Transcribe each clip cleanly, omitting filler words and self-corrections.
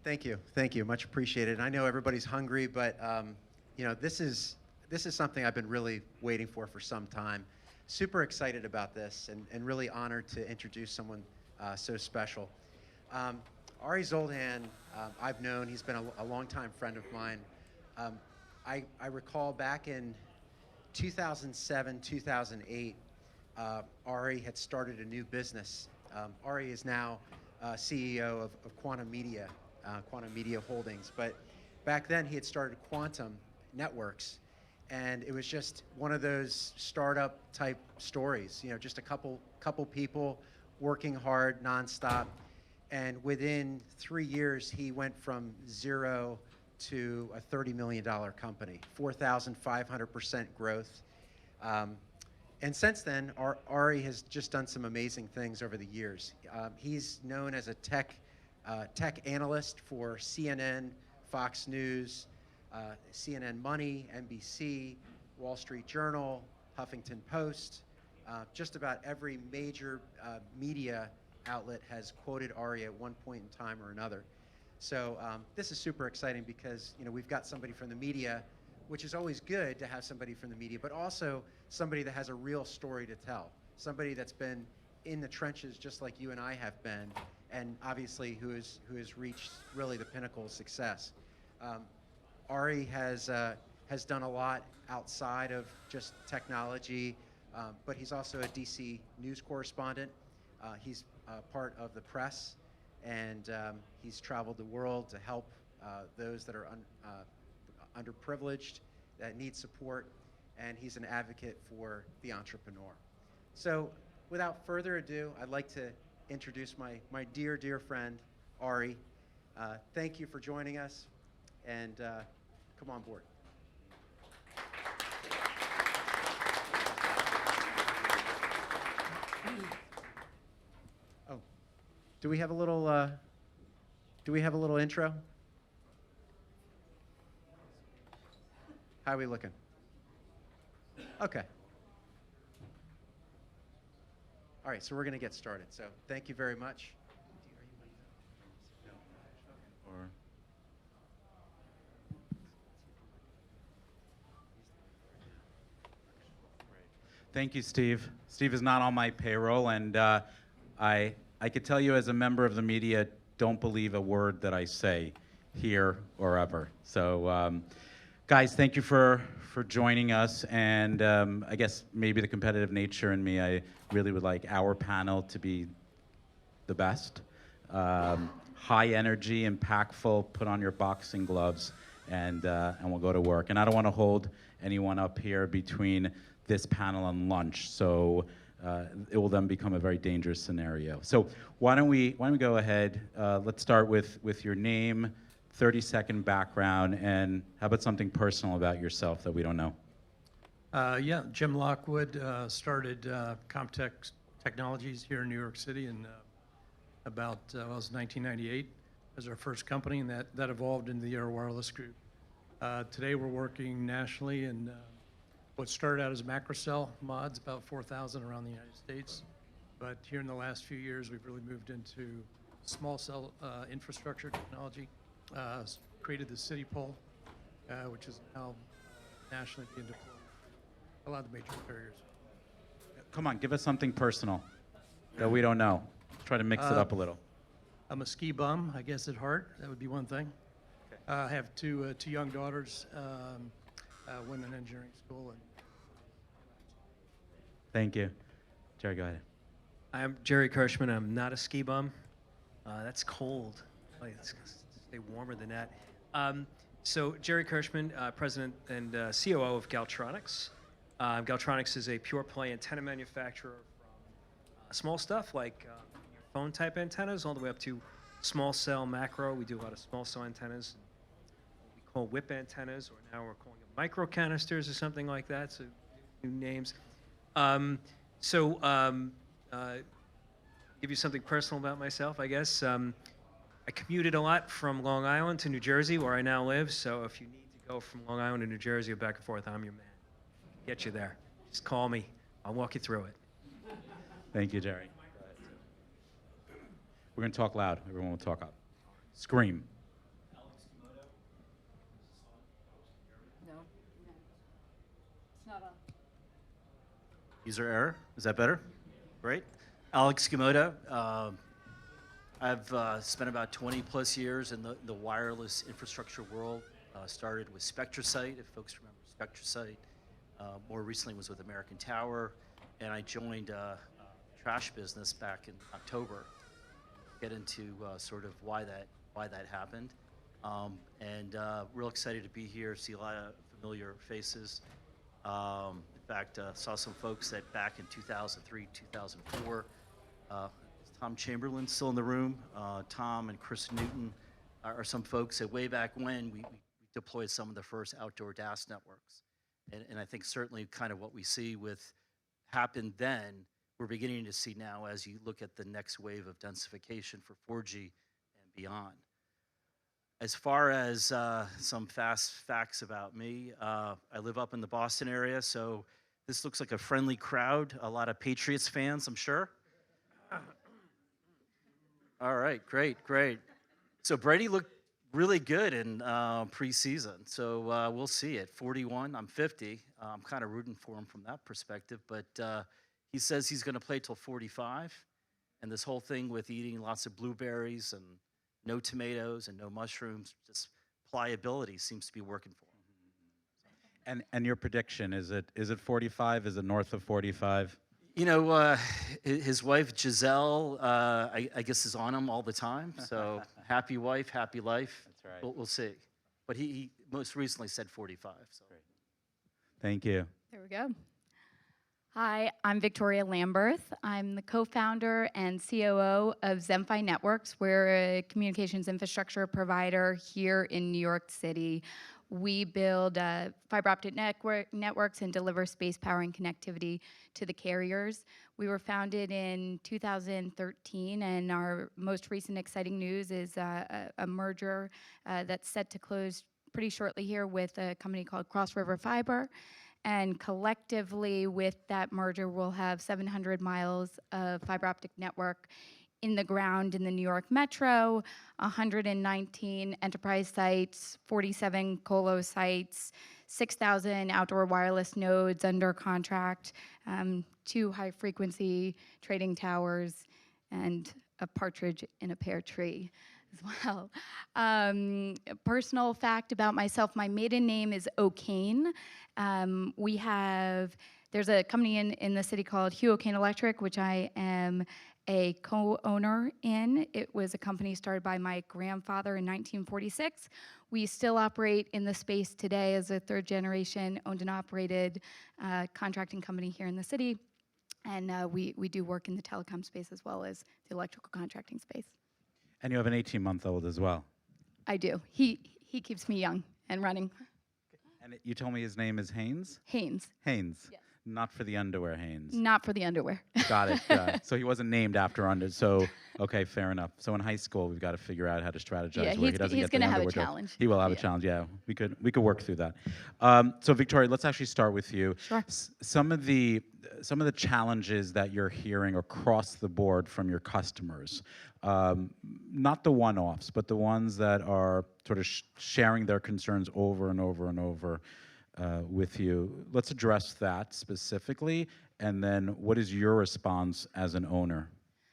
Thank you, much appreciated. I know everybody's hungry, but you know, this is something I've been really waiting for some time. Super excited about this, and really honored to introduce someone so special. Ari Zoldan, I've known, he's been a longtime friend of mine. I recall back in 2007, 2008, Ari had started a new business. Ari is now CEO of Quantum Media Holdings. But back then he had started Quantum Networks, and it was just one of those startup type stories. You know, just a couple people working hard nonstop. And within 3 years, he went from 0 to a $30 million company, 4,500% growth. And since then, Ari has just done some amazing things over the years. He's known as a tech analyst for CNN, Fox News, CNN Money, NBC, Wall Street Journal, Huffington Post. Just about every major media outlet has quoted Ari at one point in time or another. So this is super exciting because, you know, we've got somebody from the media, which is always good to have somebody from the media, but also somebody that has a real story to tell, somebody that's been in the trenches just like you and I have been, and obviously who has reached really the pinnacle of success. Ari has done a lot outside of just technology, but he's also a DC news correspondent. He's part of the press, and he's traveled the world to help those that are underprivileged, that need support, and he's an advocate for the entrepreneur. So without further ado, I'd like to introduce my dear, dear friend, Ari. Thank you for joining us, and come on board. Oh, do we have a little intro? How are we looking? Okay. All right, so we're going to get started. So thank you very much. Thank you, Steve. Steve is not on my payroll, and I could tell you as a member of the media, don't believe a word that I say here or ever. So, guys, thank you for joining us, and I guess maybe the competitive nature in me, I really would like our panel to be the best. High energy, impactful, put on your boxing gloves, and we'll go to work. And I don't want to hold anyone up here between this panel and lunch, so it will then become a very dangerous scenario. So why don't we go ahead? Let's start with your name, 30-second background, and how about something personal about yourself that we don't know? Yeah, Jim Lockwood started Comtech Technologies here in New York City in about it was 1998 as our first company, and that evolved into the Aero Wireless Group. Today we're working nationally in what started out as macrocell mods, about 4,000 around the United States. But here in the last few years, we've really moved into small cell infrastructure technology, created the City Pole, which is now nationally being deployed. A lot of the major carriers. Come on, give us something personal that we don't know. Try to mix it up a little. I'm a ski bum, I guess, at heart. That would be one thing. Okay. I have two young daughters, went in engineering school. And thank you. Jerry, go ahead. I'm Jerry Kirshman. I'm not a ski bum. That's cold. Let's stay warmer than that. So Jerry Kirshman, President and COO of Galtronics. Galtronics is a pure play antenna manufacturer from small stuff like your phone type antennas all the way up to small cell macro. We do a lot of small cell antennas. We call whip antennas, or now we're calling them micro canisters or something like that. So new names. Give you something personal about myself, I guess. I commuted a lot from Long Island to New Jersey, where I now live. So if you need to go from Long Island to New Jersey or back and forth, I'm your man. Get you there. Just call me. I'll walk you through it. Thank you, Jerry. We're going to talk loud. Everyone will talk up. Scream. User error. Is that better? Great. Alex Gamota. I've spent about 20 plus years in the wireless infrastructure world. Started with SpectraSite, if folks remember SpectraSite. More recently was with American Tower, and I joined trash business back in October. Get into sort of why that happened, and real excited to be here. See a lot of familiar faces. In fact, saw some folks that back in 2003, 2004. Is Tom Chamberlain still in the room? Tom and Chris Newton are some folks that way back when we deployed some of the first outdoor DAS networks. And I think certainly kind of what we see with happened then, we're beginning to see now as you look at the next wave of densification for 4G and beyond. As far as some fast facts about me, I live up in the Boston area, so this looks like a friendly crowd, a lot of Patriots fans, I'm sure. All right, great. So Brady looked really good in preseason, so we'll see. At 41, I'm 50. I'm kind of rooting for him from that perspective, but he says he's going to play till 45, and this whole thing with eating lots of blueberries and no tomatoes and no mushrooms, just pliability seems to be working for him. And your prediction, is it 45? Is it north of 45? You know, his wife Giselle, I guess, is on him all the time. So happy wife, happy life. That's right. We'll see. But he most recently said 45. So. Great. Thank you. There we go. Hi, I'm Victoria Lamberth. I'm the co-founder and COO of ZenFi Networks. We're a communications infrastructure provider here in New York City. We build fiber optic networks and deliver space power and connectivity to the carriers. We were founded in 2013, and our most recent exciting news is a merger that's set to close pretty shortly here with a company called Cross River Fiber. And collectively, with that merger, we'll have 700 miles of fiber optic network in the ground in the New York Metro, 119 enterprise sites, 47 colo sites, 6,000 outdoor wireless nodes under contract, 2 high-frequency trading towers, and a partridge in a pear tree as well. A personal fact about myself, my maiden name is O'Kane. There's a company in the city called Hugh O'Kane Electric, which I am a co-owner in. It was a company started by my grandfather in 1946. We still operate in the space today as a 3rd generation owned and operated contracting company here in the city. And we do work in the telecom space as well as the electrical contracting space. And you have an 18-month-old as well. I do. He keeps me young and running. And you told me his name is Haynes? Haynes. Haynes. Yes. Not for the underwear, Haynes. Not for the underwear. Got it. So he wasn't named after under. So, okay, fair enough. So in high school, we've got to figure out how to strategize Yeah, where he doesn't he's get the gonna have a underwear joke. challenge. He will have a Yeah. challenge. Yeah, we could work through that. So Victoria, let's actually start with you. Sure. Some of the challenges that you're hearing across the board from your customers, not the one-offs, but the ones that are sort of sharing their concerns over and over and over with you. Let's address that specifically, and then what is your response as an owner?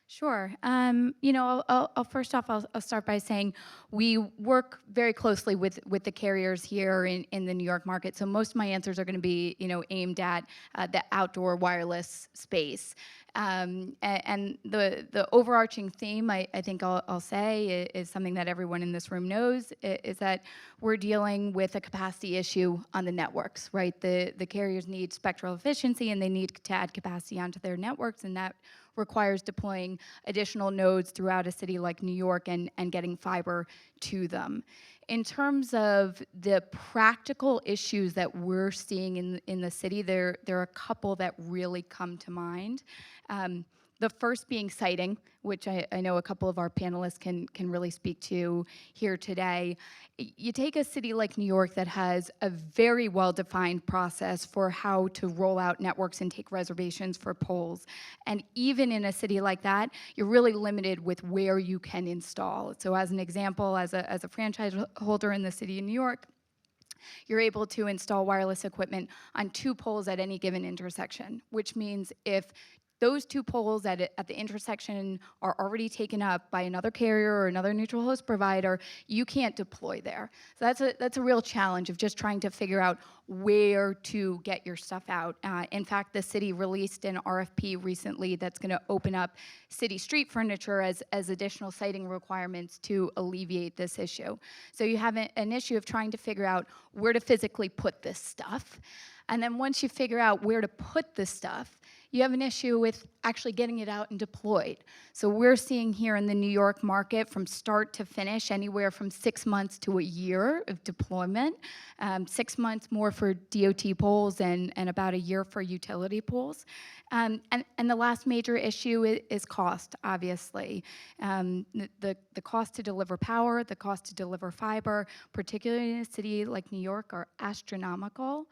Sure. I'll first off, I'll start by saying we work very closely with the carriers here in the New York market. So most of my answers are going to be, aimed at the outdoor wireless space. And the overarching theme, I think I'll say, is something that everyone in this room knows, is that we're dealing with a capacity issue on the networks, right? The carriers need spectral efficiency, and they need to add capacity onto their networks, and that requires deploying additional nodes throughout a city like New York and getting fiber to them. In terms of the practical issues that we're seeing in the city, there are a couple that really come to mind. The first being siting, which I know a couple of our panelists can really speak to here today. You take a city like New York that has a very well-defined process for how to roll out networks and take reservations for poles. And even in a city like that, you're really limited with where you can install. So as an example, as a franchise holder in the city of New York, you're able to install wireless equipment on 2 poles at any given intersection, which means if those 2 poles at the intersection are already taken up by another carrier or another neutral host provider, you can't deploy there. So that's a real challenge of just trying to figure out where to get your stuff out. In fact, the city released an RFP recently that's going to open up city street furniture as additional siting requirements to alleviate this issue. So you have an issue of trying to figure out where to physically put this stuff. And then once you figure out where to put this stuff, you have an issue with actually getting it out and deployed. So we're seeing here in the New York market from start to finish anywhere from 6 months to a year of deployment, 6 months more for DOT poles and about a year for utility poles. And the last major issue is cost, obviously. The cost to deliver power, the cost to deliver fiber, particularly in a city like New York, are astronomical.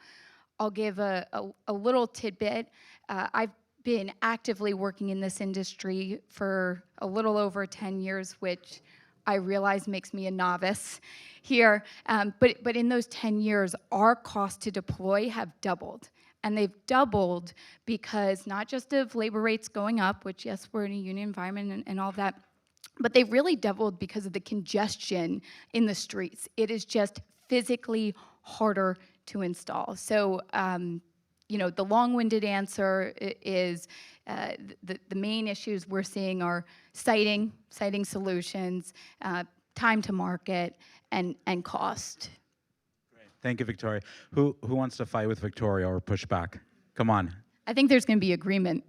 I'll give a little tidbit. I've been actively working in this industry for a little over 10 years, which I realize makes me a novice here. But in those 10 years, our cost to deploy have doubled. And they've doubled because not just of labor rates going up, which, yes, we're in a union environment and all that, but they've really doubled because of the congestion in the streets. It is just physically harder to install. So, the long-winded answer is the main issues we're seeing are siting solutions, time to market, and cost. Great. Thank you, Victoria. Who wants to fight with Victoria or push back? Come on. I think there's going to be agreement.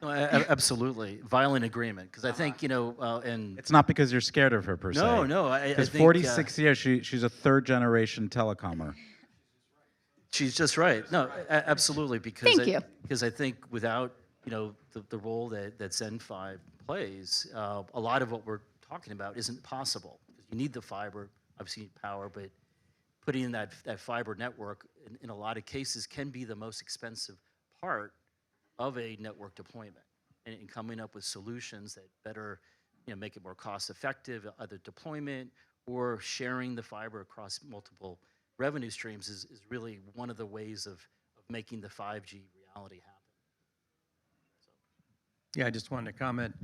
No, absolutely, violent agreement. Because I think and It's not because you're scared of her per se. no, I Because think 46 years, she's a third-generation telecomer. she's just right. No, absolutely. Because Thank you. Because I think without the role that ZenFi plays, a lot of what we're talking about isn't possible. You need the fiber, obviously you need power, but putting in that fiber network in a lot of cases can be the most expensive part of a network deployment, and coming up with solutions that better make it more cost effective, either deployment or sharing the fiber across multiple revenue streams is really one of the ways of making the 5G reality happen. Yeah, I just wanted to comment.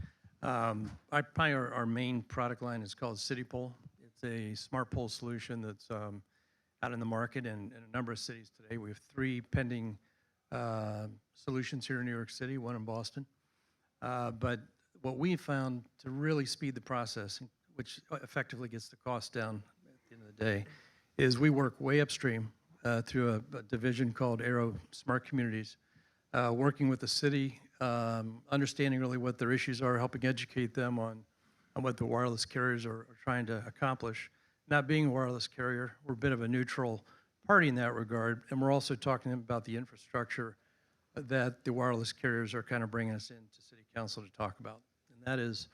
Our main product line is called CityPole. It's a smart pole solution that's out in the market in a number of cities today. We have 3 pending solutions here in New York City, 1 in Boston. But what we found to really speed the process, which effectively gets the cost down at the end of the day, is we work way upstream through a division called Aero Smart Communities, working with the city, understanding really what their issues are, helping educate them on what the wireless carriers are trying to accomplish. Not being a wireless carrier, we're a bit of a neutral party in that regard, and we're also talking about the infrastructure that the wireless carriers are kind of bringing us into City Council to talk about, and that is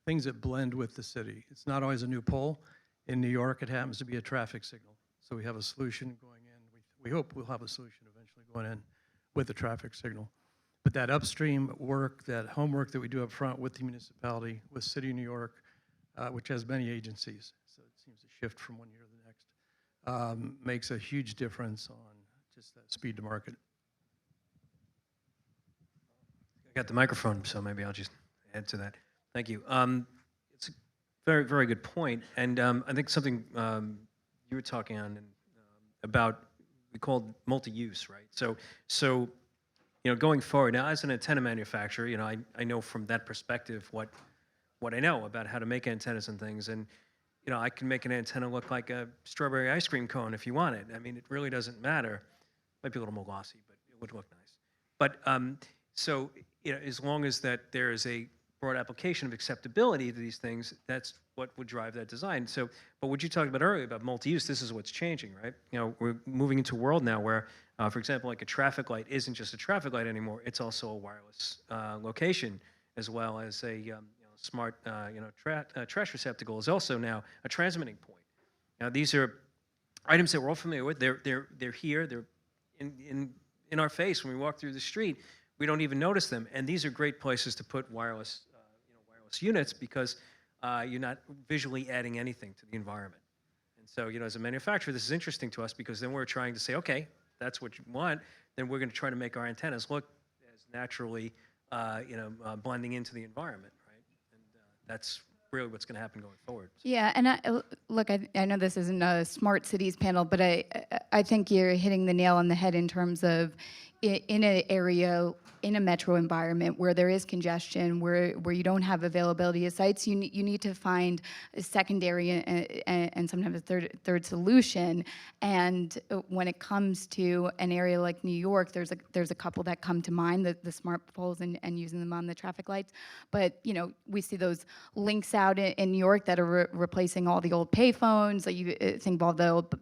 things that blend with the city. It's not always a new pole. In New York, it happens to be a traffic signal, so we have a solution going in. We hope we'll have a solution eventually going in with the traffic signal. But that upstream work, that homework that we do up front with the municipality, with City of New York, which has many agencies, so it seems to shift from one year to the next, makes a huge difference on just that speed to market. I got the microphone, so maybe I'll just add to that. Thank you. It's a very, very good point. And I think something you were talking on about, we called multi-use, right? So going forward, now as an antenna manufacturer, I know from that perspective what I know about how to make antennas and things. And, I can make an antenna look like a strawberry ice cream cone if you want it. I mean, it really doesn't matter. Might be a little more glossy, but it would look nice. But so, as long as that there is a broad application of acceptability to these things, that's what would drive that design. So, but what you talked about earlier about multi-use, this is what's changing, right? We're moving into a world now where, for example, like a traffic light isn't just a traffic light anymore. It's also a wireless location, as well as a smart, trash receptacle is also now a transmitting point. Now, these are items that we're all familiar with. They're here. They're in our face when we walk through the street. We don't even notice them. And these are great places to put wireless units because you're not visually adding anything to the environment. And so, as a manufacturer, this is interesting to us because then we're trying to say, okay, that's what you want. Then we're going to try to make our antennas look as naturally, blending into the environment, right? And that's really what's going to happen going forward. Yeah, and look, I know this isn't a smart cities panel, but I think you're hitting the nail on the head in terms of in an area, in a metro environment where there is congestion, where you don't have availability of sites, you need to find a secondary and sometimes a third solution. And when it comes to an area like New York, there's a couple that come to mind, the smart poles and using them on the traffic lights. But we see those links out in New York that are replacing all the old payphones. Like you think about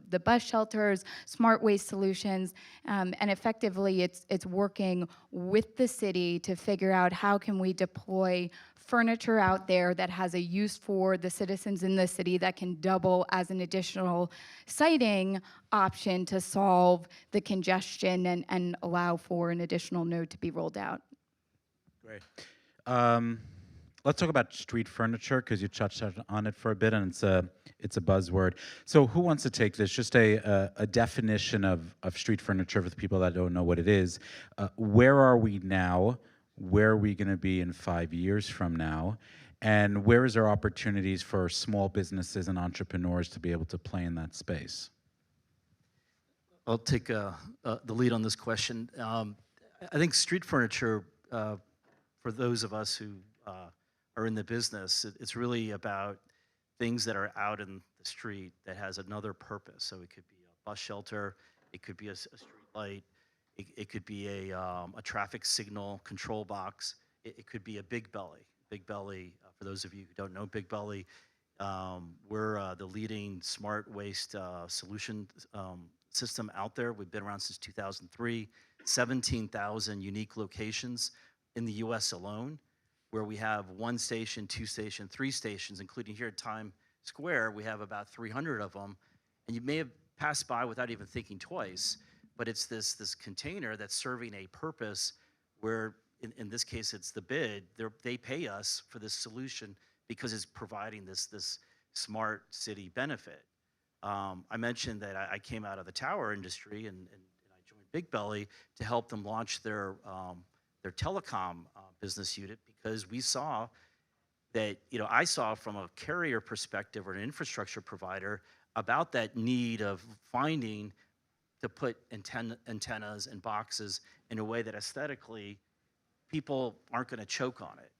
the bus shelters, smart waste solutions, and effectively it's working with the city to figure out how can we deploy furniture out there that has a use for the citizens in the city that can double as an additional siting option to solve the congestion and allow for an additional node to be rolled out. Great. Let's talk about street furniture because you touched on it for a bit, and it's a buzzword. So who wants to take this? Just a definition of street furniture for the people that don't know what it is. Where are we now? Where are we going to be in 5 years from now? And where is there opportunities for small businesses and entrepreneurs to be able to play in that space? I'll take the lead on this question. I think street furniture, for those of us who are in the business, it's really about things that are out in the street that has another purpose. So it could be a bus shelter, it could be a street light, it could be a traffic signal control box, it could be a BigBelly. BigBelly, for those of you who don't know BigBelly, we're the leading smart waste solution system out there. We've been around since 2003, 17,000 unique locations in the US alone, where we have 1 station, 2 station, 3 stations, including here at Times Square, we have about 300 of them. And you may have passed by without even thinking twice, but it's this container that's serving a purpose where, in this case, it's the bid. They pay us for this solution because it's providing this smart city benefit. I mentioned that I came out of the tower industry and I joined BigBelly to help them launch their telecom business unit because we saw that, I saw from a carrier perspective or an infrastructure provider about that need of finding to put antennas and boxes in a way that aesthetically people aren't going to choke on it.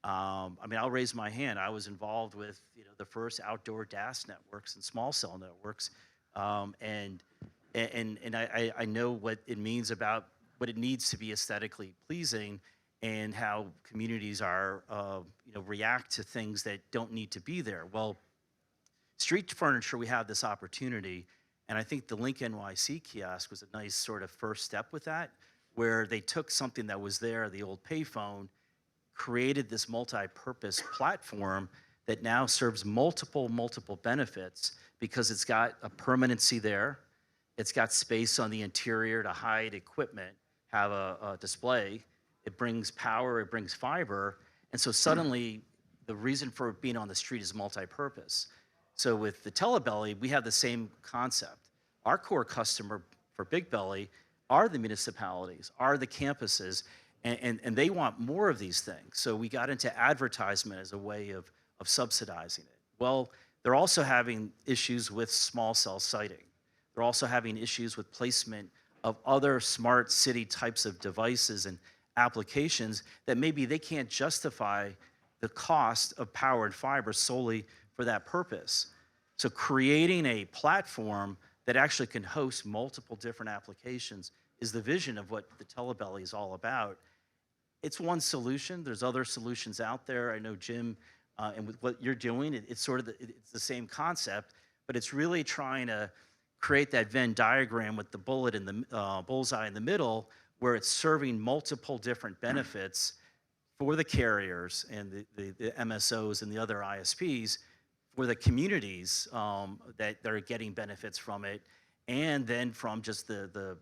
I'll raise my hand. I was involved with the first outdoor DAS networks and small cell networks, and I know what it means about what it needs to be aesthetically pleasing and how communities are react to things that don't need to be there. Well, street furniture, we have this opportunity, and I think the Link NYC kiosk was a nice sort of first step with that, where they took something that was there, the old payphone, created this multi-purpose platform that now serves multiple benefits because it's got a permanency there, it's got space on the interior to hide equipment, have a display, it brings power, it brings fiber, and so suddenly the reason for it being on the street is multi-purpose. So with the Telebelly, we have the same concept. Our core customer for BigBelly are the municipalities, are the campuses, and they want more of these things. So we got into advertisement as a way of subsidizing it. Well, they're also having issues with small cell siting. They're also having issues with placement of other smart city types of devices and applications that maybe they can't justify the cost of power and fiber solely for that purpose. So creating a platform that actually can host multiple different applications is the vision of what the Telebelly is all about. It's one solution. There's other solutions out there. I know Jim, and with what you're doing, it's sort of it's the same concept, but it's really trying to create that Venn diagram with the bullet in the bullseye in the middle, where it's serving multiple different benefits for the carriers and the MSOs and the other ISPs, for the communities that are getting benefits from it, and then from just the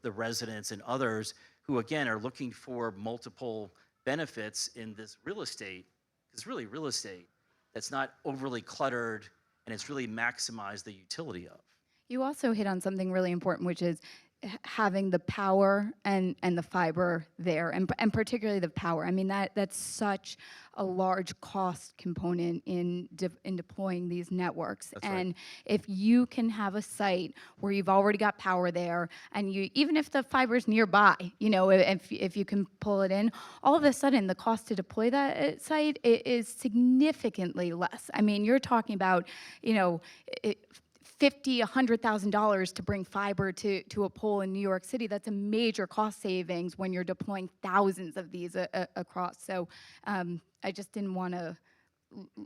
residents and others who, again, are looking for multiple benefits in this real estate. It's really real estate that's not overly cluttered and it's really maximized the utility of. You also hit on something really important, which is having the power and the fiber there, and particularly the power. I mean, that's such a large cost component in deploying these networks. That's and right. if you can have a site where you've already got power there, and you, even if the fiber's nearby, you know, if you can pull it in, all of a sudden the cost to deploy that site is significantly less. I mean, you're talking about, you know, $50,000, $100,000 to bring fiber to a pole in New York City. That's a major cost savings when you're deploying thousands of these across. So I just didn't want to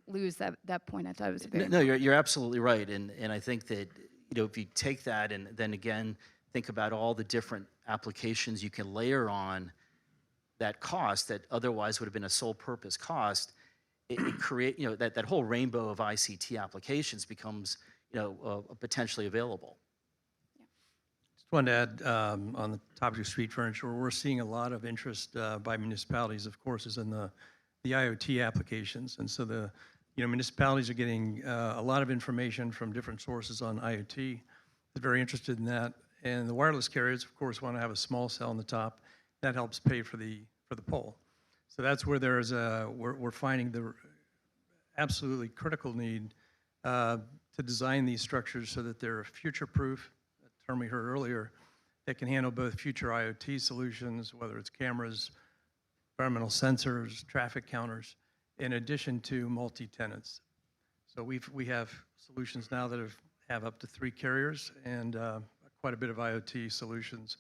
lose that point. I thought it was very No, you're absolutely right, and I think that, you know, if you take that and then again think about all the different applications you can layer on that cost that otherwise would have been a sole purpose cost, it create, you know, that whole rainbow of ICT applications becomes, you know, potentially available. Just wanted to add on the topic of street furniture, we're seeing a lot of interest by municipalities, of course, is in the IoT applications. And so the, you know, municipalities are getting a lot of information from different sources on IoT. They're very interested in that. And the wireless carriers, of course, want to have a small cell on the top. That helps pay for the pole. So that's where there's we're finding the absolutely critical need to design these structures so that they're future-proof, a term we heard earlier, that can handle both future IoT solutions, whether it's cameras, environmental sensors, traffic counters, in addition to multi-tenants. So we have solutions now that have up to 3 carriers and quite a bit of IoT solutions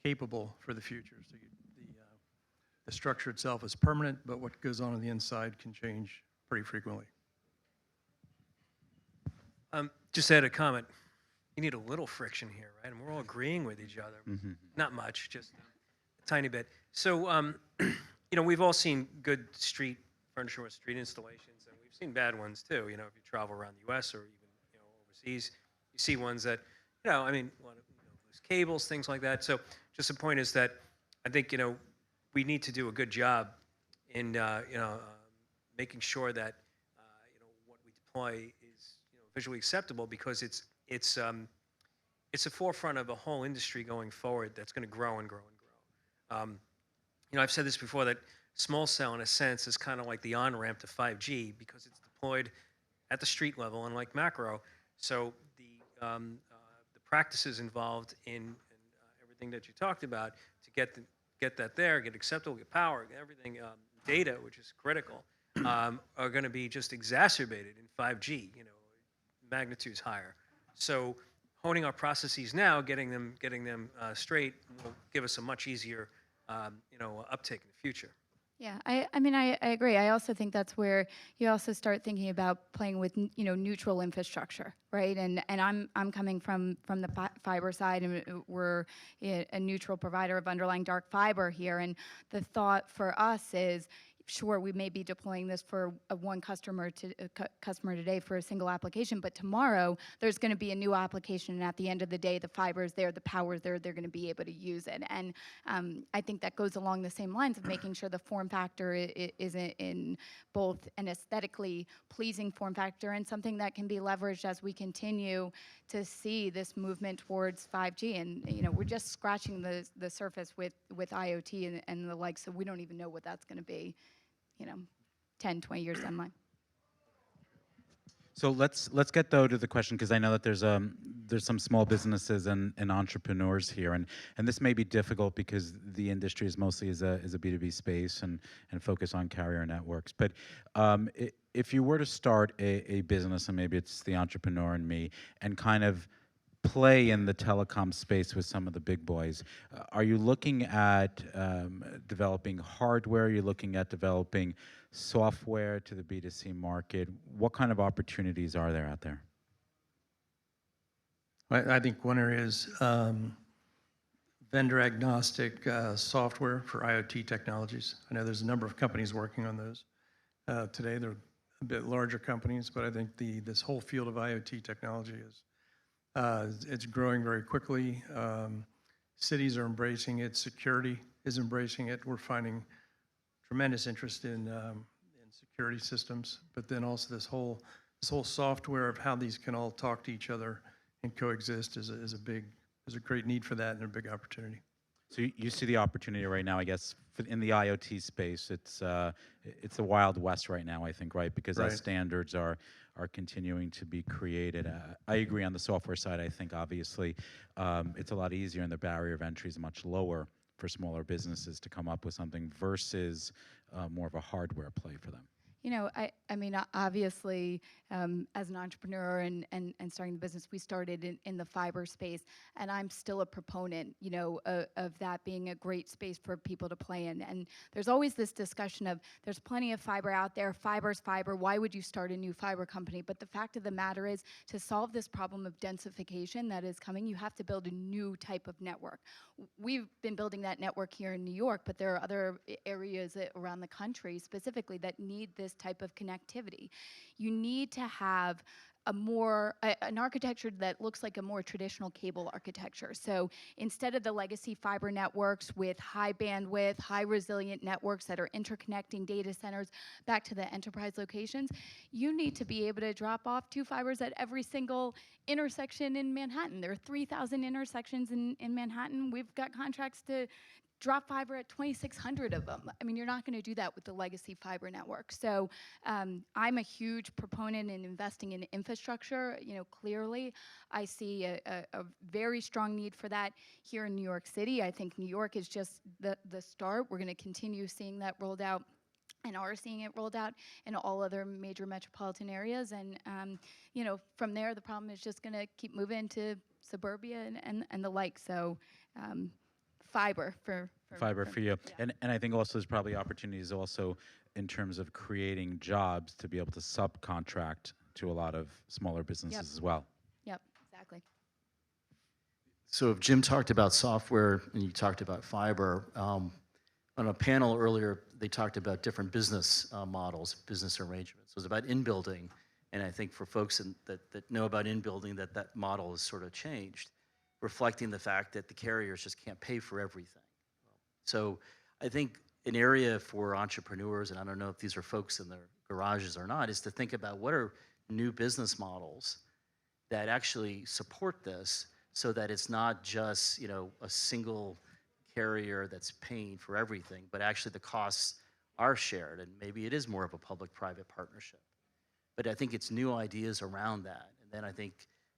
capable for the future. So the structure itself is permanent, but what goes on the inside can change pretty frequently. Just add a comment. You need a little friction here, right? And we're all agreeing with each other. Not much, just a tiny bit. So, you know, we've all seen good street furniture with street installations, and we've seen bad ones too. You know, if you travel around the U.S. or even, you know, overseas, you see ones that, you know, I mean, loose cables, things like that. So, just the point is that I think, you know, we need to do a good job in, making sure that, you know, what we deploy is, you know, visually acceptable, because it's a forefront of a whole industry going forward that's going to grow and grow and grow. You know, I've said this before, that small cell, in a sense, is kind of like the on-ramp to 5G, because it's deployed at the street level, unlike macro. So the practices involved in everything that you talked about to get that there, get acceptable, get power, get everything, data, which is critical, are going to be just exacerbated in 5G. You know, magnitudes higher. So honing our processes now, getting them straight, will give us a much easier, you know, uptake in the future. Yeah, I mean, I agree. I also think that's where you also start thinking about playing with, you know, neutral infrastructure, right? And I'm coming from the fiber side, and we're a neutral provider of underlying dark fiber here. And the thought for us is, sure, we may be deploying this for one customer today for a single application, but tomorrow there's going to be a new application, and at the end of the day, the fiber is there, the power is there, they're going to be able to use it. And I think that goes along the same lines of making sure the form factor is in both an aesthetically pleasing form factor and something that can be leveraged as we continue to see this movement towards 5G. And, you know, we're just scratching the surface with IoT and the like, so we don't even know what that's going to be, you know, 10, 20 years down the line. So let's get though to the question, because I know that there's some small businesses and entrepreneurs here, and this may be difficult because the industry is mostly is a B2B space and focus on carrier networks. But if you were to start a business, and maybe it's the entrepreneur in me, and kind of play in the telecom space with some of the big boys, are you looking at developing hardware? Are you looking at developing software to the B2C market? What kind of opportunities are there out there? I think one area is vendor agnostic software for IoT technologies. I know there's a number of companies working on those today. They're a bit larger companies, but I think this whole field of IoT technology is it's growing very quickly. Cities are embracing it. Security is embracing it. We're finding tremendous interest in security systems, but then also this whole this whole software of how these can all talk to each other and coexist is a great need for that and a big opportunity. So you see the opportunity right now, I guess, in the IoT space. It's the Wild West right now, I think, right? Because as Right. standards are continuing to be created. I agree on the software side. I think obviously it's a lot easier and the barrier of entry is much lower for smaller businesses to come up with something versus more of a hardware play for them. You know, I mean, obviously, as an entrepreneur and starting the business, we started in the fiber space, and I'm still a proponent, you know, of that being a great space for people to play in. And there's always this discussion of there's plenty of fiber out there, fiber's fiber, why would you start a new fiber company? But the fact of the matter is, to solve this problem of densification that is coming, you have to build a new type of network. We've been building that network here in New York, but there are other areas around the country specifically that need this type of connectivity. You need to have an architecture that looks like a more traditional cable architecture. So instead of the legacy fiber networks with high bandwidth, high resilient networks that are interconnecting data centers back to the enterprise locations, you need to be able to drop off 2 fibers at every single intersection in Manhattan. There are 3,000 intersections in Manhattan. We've got contracts to drop fiber at 2,600 of them. I mean, you're not going to do that with the legacy fiber network. So I'm a huge proponent in investing in infrastructure. You know, clearly, I see a very strong need for that here in New York City. I think New York is just the start. We're going to continue seeing that rolled out and are seeing it rolled out in all other major metropolitan areas. And, you know, from there, the problem is just going to keep moving to suburbia and the like. So, fiber for you. Yeah. And I think also there's probably opportunities also in terms of creating jobs to be able to subcontract to a lot of smaller businesses as well. Yep, exactly. So if Jim talked about software and you talked about fiber, on a panel earlier, they talked about different business models, business arrangements. So it was about in-building, and I think for folks that know about in-building, that model has sort of changed, reflecting the fact that the carriers just can't pay for everything. So I think an area for entrepreneurs, and I don't know if these are folks in their garages or not, is to think about what are new business models that actually support this so that it's not just, you know, a single carrier that's paying for everything, but actually the costs are shared, and maybe it is more of a public-private partnership. But I think it's new ideas around that. And then I think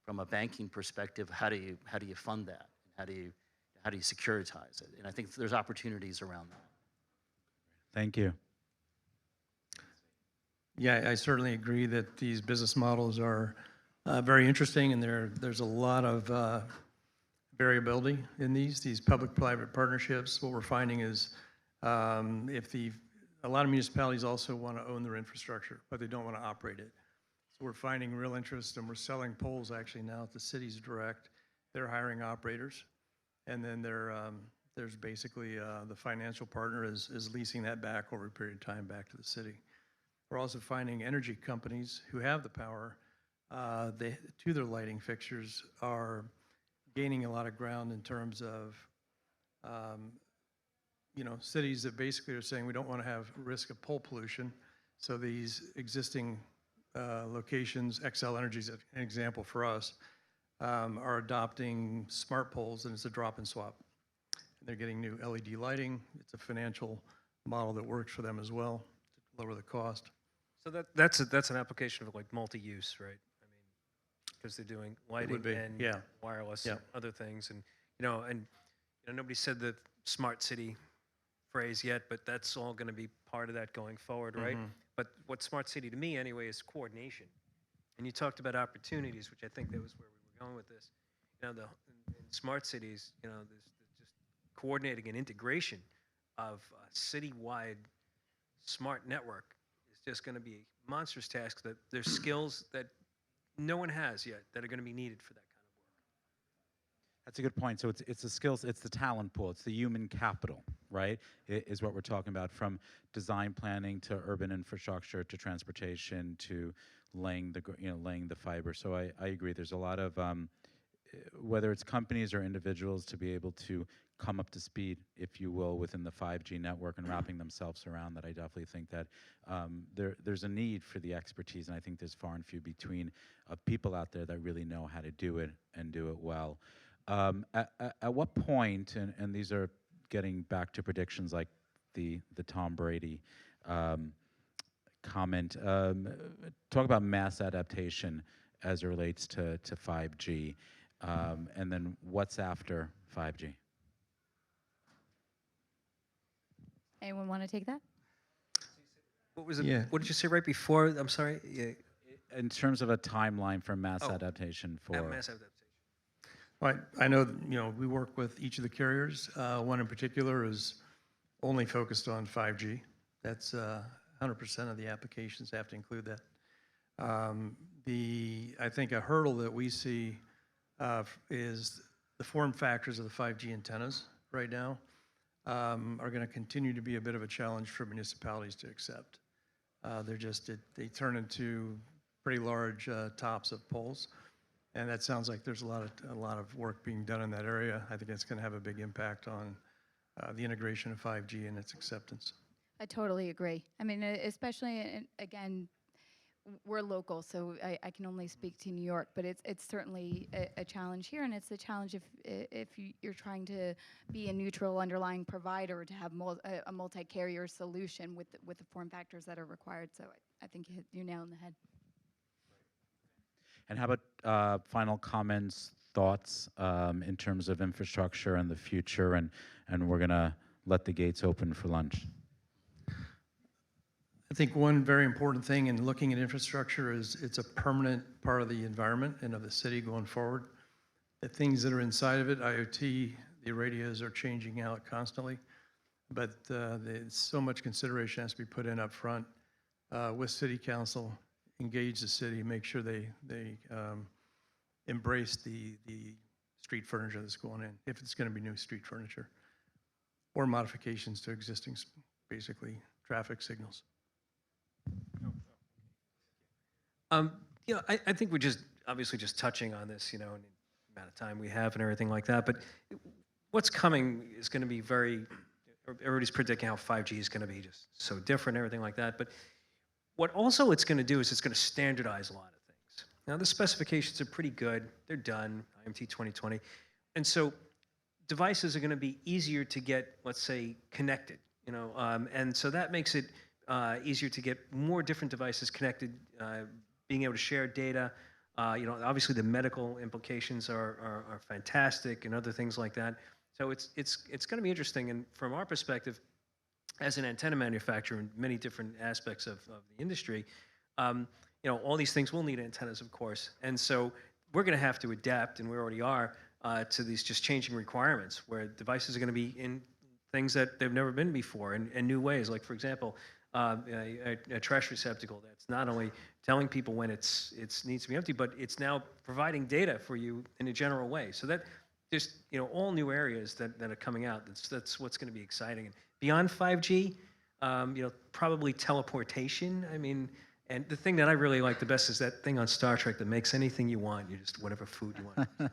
from a banking perspective, how do you fund that? How do you securitize it? And I think there's opportunities around that. Thank you. Yeah, I certainly agree that these business models are very interesting, and there's a lot of variability in these public-private partnerships. What we're finding is a lot of municipalities also want to own their infrastructure, but they don't want to operate it. So we're finding real interest, and we're selling poles actually now at the cities direct. They're hiring operators, and then there's basically the financial partner is leasing that back over a period of time back to the city. We're also finding energy companies who have the power to their lighting fixtures are gaining a lot of ground in terms of you know, cities that basically are saying we don't want to have risk of pole pollution. So these existing locations, XL Energy is an example for us, are adopting smart poles, and it's a drop and swap. They're getting new LED lighting. It's a financial model that works for them as well to lower the cost. So that's an application of like multi-use, right? I mean, because they're doing lighting and yeah. wireless Yeah. and other things, and nobody said the smart city phrase yet, but that's all going to be part of that going forward, right? Mhm. But what smart city to me anyway is coordination. And you talked about opportunities, which I think that was where we were going with this. You know, in smart cities, you know, there's just coordinating and integration of a citywide smart network is just going to be a monstrous task. That there's skills that no one has yet that are going to be needed for that kind of work. That's a good point. So it's the skills, it's the talent pool, it's the human capital, right? Is what we're talking about, from design planning to urban infrastructure to transportation to laying the fiber. So I agree. There's a lot of whether it's companies or individuals, to be able to come up to speed, if you will, within the 5G network and wrapping themselves around that. I definitely think that there's a need for the expertise, and I think there's far and few between of people out there that really know how to do it and do it well. At what point, and these are getting back to predictions like the Tom Brady comment, talk about mass adaptation as it relates to 5G, and then what's after 5G? Anyone want to take that? What was it? Yeah. What did you say right before? I'm sorry. Yeah. In terms of a timeline for mass adaptation for... Mass adaptation. Well, I know, we work with each of the carriers. One in particular is only focused on 5G. That's 100% of the applications have to include that. I think a hurdle that we see is the form factors of the 5G antennas right now are going to continue to be a bit of a challenge for municipalities to accept. They turn into pretty large tops of poles. And that sounds like there's a lot of work being done in that area. I think it's going to have a big impact on the integration of 5G and its acceptance. I totally agree. I mean, especially, again, we're local, so I can only speak to New York, but it's certainly a challenge here, and it's a challenge if you're trying to be a neutral underlying provider to have a multi-carrier solution with the form factors that are required. So I think you hit your nail on the head. And how about final comments, thoughts in terms of infrastructure and the future, and we're going to let the gates open for lunch. I think one very important thing in looking at infrastructure is it's a permanent part of the environment and of the city going forward. The things that are inside of it, IoT, the radios are changing out constantly, but so much consideration has to be put in up front with city council, engage the city, make sure they embrace the street furniture that's going in, if it's going to be new street furniture, or modifications to existing, basically, traffic signals. I think we're just obviously just touching on this, and the amount of time we have and everything like that. But what's coming is going to be everybody's predicting how 5G is going to be just so different, everything like that. But what also it's going to do is it's going to standardize a lot of things. Now, the specifications are pretty good. They're done, IMT 2020. And so devices are going to be easier to get, let's say, connected, and so that makes it easier to get more different devices connected, being able to share data. Obviously the medical implications are fantastic and other things like that. So it's going to be interesting. And from our perspective, as an antenna manufacturer in many different aspects of the industry, all these things will need antennas, of course. And so we're going to have to adapt, and we already are, to these just changing requirements where devices are going to be in things that they've never been before in new ways. Like, for example, a trash receptacle that's not only telling people when it needs to be empty, but it's now providing data for you in a general way. So that just all new areas that are coming out. That's what's going to be exciting. And beyond 5G, probably teleportation. I mean, and the thing that I really like the best is that thing on Star Trek that makes anything you want. You just whatever food you want.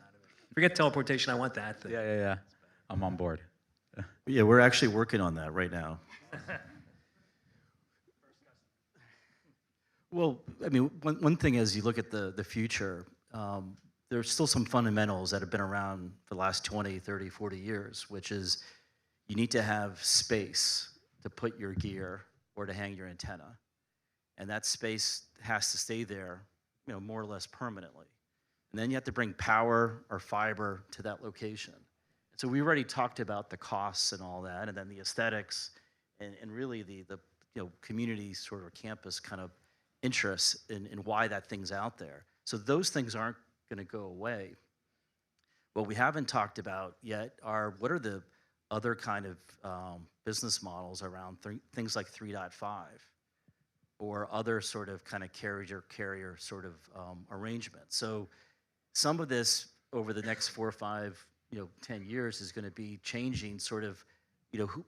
Forget teleportation. I want that thing. Yeah. I'm on board. Yeah, we're actually working on that right now. Well, I mean, one thing is you look at the future, there's still some fundamentals that have been around for the last 20, 30, 40 years, which is you need to have space to put your gear or to hang your antenna. And that space has to stay there, more or less permanently. And then you have to bring power or fiber to that location. So we already talked about the costs and all that, and then the aesthetics, and really the community sort of campus kind of interest in why that thing's out there. So those things aren't going to go away. What we haven't talked about yet are what are the other kind of business models around things like 3.5 or other sort of kind of carrier sort of arrangements. So some of this over the next 4 or 5, 10 years is going to be changing sort of,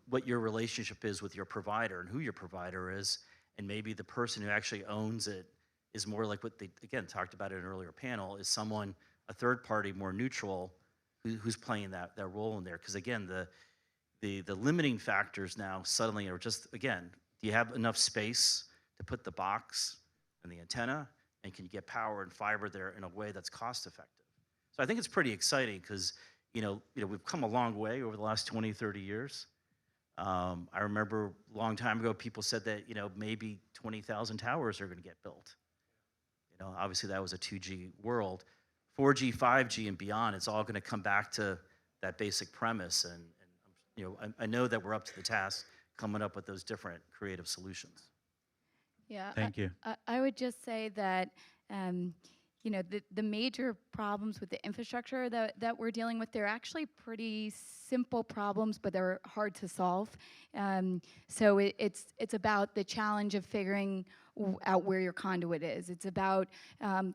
what your relationship is with your provider and who your provider is. And maybe the person who actually owns it is more like what they, again, talked about in an earlier panel, is someone, a third party more neutral who's playing that role in there. Because again, the limiting factors now suddenly are just, again, do you have enough space to put the box and the antenna, and can you get power and fiber there in a way that's cost effective? So I think it's pretty exciting because, we've come a long way over the last 20, 30 years. I remember a long time ago, people said that, maybe 20,000 towers are going to get built. Obviously that was a 2G world. 4G, 5G, and beyond, it's all going to come back to that basic premise. And I know that we're up to the task coming up with those different creative solutions. Yeah. Thank you. I would just say that, the major problems with the infrastructure that we're dealing with, they're actually pretty simple problems, but they're hard to solve. So it's about the challenge of figuring out where your conduit is. It's about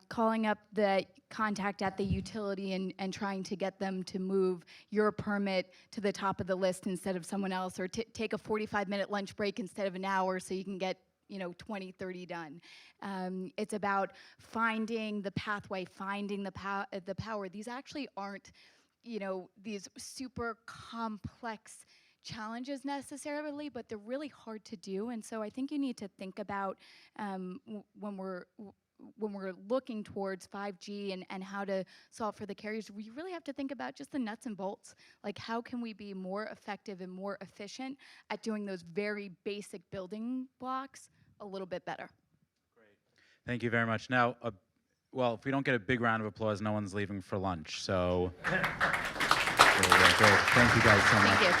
calling up the contact at the utility and trying to get them to move your permit to the top of the list instead of someone else, or take a 45-minute lunch break instead of an hour so you can get 20, 30 done. It's about finding the pathway, finding the power. These actually aren't, these super complex challenges necessarily, but they're really hard to do. And so I think you need to think about when we're looking towards 5G and how to solve for the carriers, we really have to think about just the nuts and bolts. Like, how can we be more effective and more efficient at doing those very basic building blocks a little bit better? Thank you very much. Now, well, if we don't get a big round of applause, no one's leaving for lunch. So, great. Thank you guys so much. Thank you.